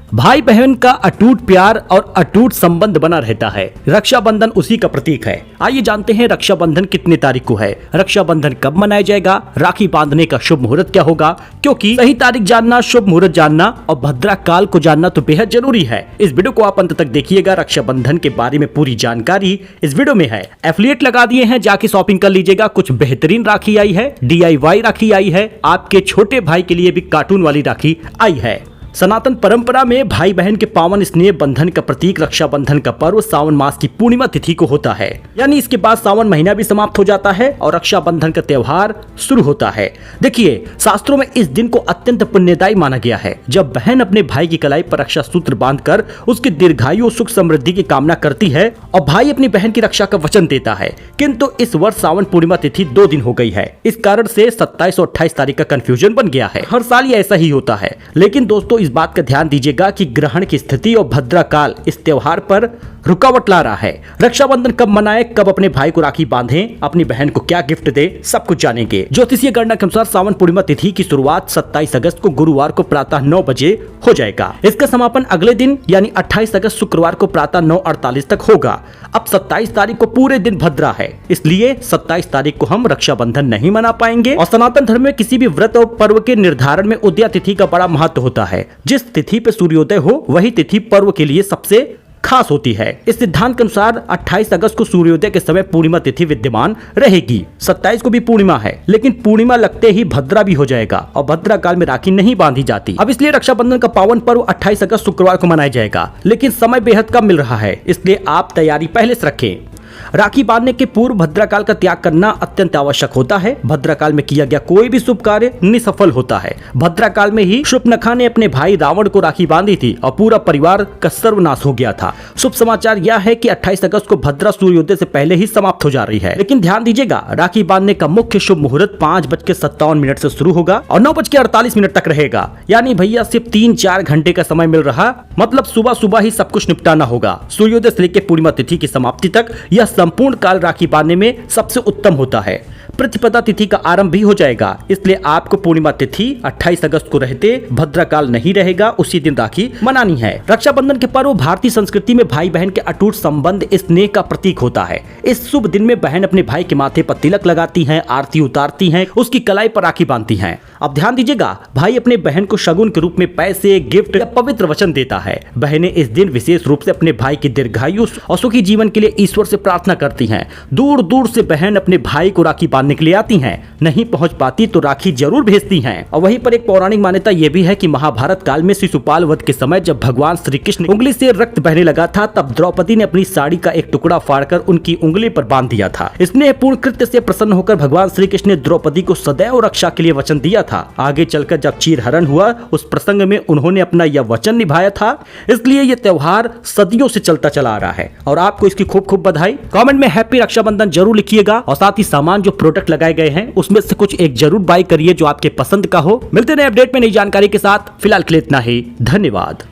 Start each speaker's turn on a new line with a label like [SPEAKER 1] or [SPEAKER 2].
[SPEAKER 1] भाई बहन का अटूट प्यार और अटूट संबंध बना रहता है। रक्षाबंधन उसी का प्रतीक है। आइए जानते हैं रक्षाबंधन कितनी तारीख को है, रक्षाबंधन कब मनाया जाएगा, राखी बांधने का शुभ मुहूर्त क्या होगा, क्योंकि सही तारीख जानना, शुभ मुहूर्त जानना और भद्रा काल को जानना तो बेहद जरूरी है। इस वीडियो को आप अंत तक देखिएगा। रक्षाबंधन के बारे में पूरी जानकारी इस वीडियो में है। एफिलिएट लगा दिए हैं, जाके शॉपिंग कर लीजिएगा। कुछ बेहतरीन राखी आई है, DIY राखी आई है, आपके छोटे भाई के लिए भी कार्टून वाली राखी आई है। सनातन परंपरा में भाई बहन के पावन स्नेह बंधन का प्रतीक रक्षाबंधन का पर्व सावन मास की पूर्णिमा तिथि को होता है। यानी इसके बाद सावन महीना भी समाप्त हो जाता है और रक्षाबंधन का त्योहार शुरू होता है। देखिए, शास्त्रों में इस दिन को अत्यंत पुण्यदायी माना गया है, जब बहन अपने भाई की कलाई पर रक्षा सूत्र बांधकर उसकी दीर्घायु और सुख समृद्धि की कामना करती है और भाई अपनी बहन की रक्षा का वचन देता है। किंतु इस वर्ष सावन पूर्णिमा तिथि 2 दिन हो गई है। इस कारण से 27 और 28 तारीख का कंफ्यूजन बन गया है। हर साल ये ऐसा ही होता है, लेकिन दोस्तों इस बात का ध्यान दीजिएगा कि ग्रहण की स्थिति और भद्रा काल इस त्योहार पर रुकावट ला रहा है। रक्षाबंधन कब मनाएं, कब अपने भाई को राखी बांधें, अपनी बहन को क्या गिफ्ट दे, सब कुछ जानेंगे। ज्योतिषीय गणना के अनुसार सावन पूर्णिमा तिथि की शुरुआत 27 अगस्त को गुरुवार को प्रातः 9 बजे हो जाएगा। इसका समापन अगले दिन यानी 28 अगस्त शुक्रवार को प्रातः 9:48 तक होगा। अब 27 तारीख को पूरे दिन भद्रा है, इसलिए 27 तारीख को हम रक्षाबंधन नहीं मना पाएंगे। और सनातन धर्म में किसी भी व्रत और पर्व के निर्धारण में उदया तिथि का बड़ा महत्व होता है। जिस तिथि पे सूर्योदय हो वही तिथि पर्व के लिए सबसे खास होती है। इस सिद्धांत के अनुसार 28 अगस्त को सूर्योदय के समय पूर्णिमा तिथि विद्यमान रहेगी। 27 को भी पूर्णिमा है, लेकिन पूर्णिमा लगते ही भद्रा भी हो जाएगा और भद्रा काल में राखी नहीं बांधी जाती। अब इसलिए रक्षाबंधन का पावन पर्व 28 अगस्त शुक्रवार को मनाया जाएगा, लेकिन समय बेहद कम मिल रहा है, इसलिए आप तैयारी पहले से रखें। राखी बांधने के पूर्व भद्राकाल का त्याग करना अत्यंत आवश्यक होता है। भद्राकाल में किया गया कोई भी शुभ कार्य निसफल होता है। भद्राकाल में ही शूर्पणखा ने अपने भाई रावण को राखी बांधी थी और पूरा परिवार का सर्वनाश हो गया था। शुभ समाचार यह है कि 28 अगस्त को भद्रा सूर्योदय से पहले ही समाप्त हो जा रही है, लेकिन ध्यान दीजिएगा राखी बांधने का मुख्य शुभ मुहूर्त 5:57 से शुरू होगा और 9:48 तक रहेगा। यानी भैया सिर्फ 3-4 घंटे का समय मिल रहा, मतलब सुबह सुबह ही सब कुछ निपटाना होगा। सूर्योदय से लेकर पूर्णिमा तिथि की समाप्ति तक यह संपूर्ण काल राखी बांधने में सबसे उत्तम होता है। प्रतिपदा तिथि का आरंभ भी हो जाएगा, इसलिए आपको पूर्णिमा तिथि 28 अगस्त को रहते भद्रा काल नहीं रहेगा, उसी दिन राखी मनानी है। रक्षाबंधन के पर्व भारतीय संस्कृति में भाई बहन के अटूट संबंध स्नेह का प्रतीक होता है। इस शुभ दिन में बहन अपने भाई के माथे पर तिलक लगाती हैं, आरती उतारती हैं, उसकी कलाई पर राखी बांधती हैं। अब ध्यान दीजिएगा, भाई अपने बहन को शगुन के रूप में पैसे, गिफ्ट या पवित्र वचन देता है। बहनें इस दिन विशेष रूप से अपने भाई की दीर्घायु और सुखी जीवन के लिए ईश्वर से प्रार्थना करती हैं। दूर दूर से बहन अपने भाई को राखी बांधने के लिए आती हैं, नहीं पहुंच पाती तो राखी जरूर भेजती हैं। और वहीं पर एक पौराणिक मान्यता यह भी है कि महाभारत काल में शिशुपाल वध के समय जब भगवान श्री कृष्ण उंगली से रक्त बहने लगा था, तब द्रौपदी ने अपनी साड़ी का एक टुकड़ा फाड़कर उनकी उंगली पर बांध दिया था। स्नेहपूर्ण कृत्य से प्रसन्न होकर भगवान श्री कृष्ण ने द्रौपदी को सदैव रक्षा के लिए वचन दिया था। आगे चलकर जब चीरहरण हुआ, उस प्रसंग में उन्होंने अपना यह वचन निभाया था, इसलिए यह त्योहार सदियों से चलता चला आ रहा है। और आपको इसकी खूब खूब बधाई। कमेंट में हैप्पी रक्षाबंधन जरूर लिखिएगा और साथ ही सामान जो प्रोडक्ट लगाए गए हैं उसमें से कुछ एक जरूर बाय करिए जो आपके पसंद का हो। मिलते हैं अपडेट में नई जानकारी के साथ। फिलहाल के लिए इतना ही। धन्यवाद।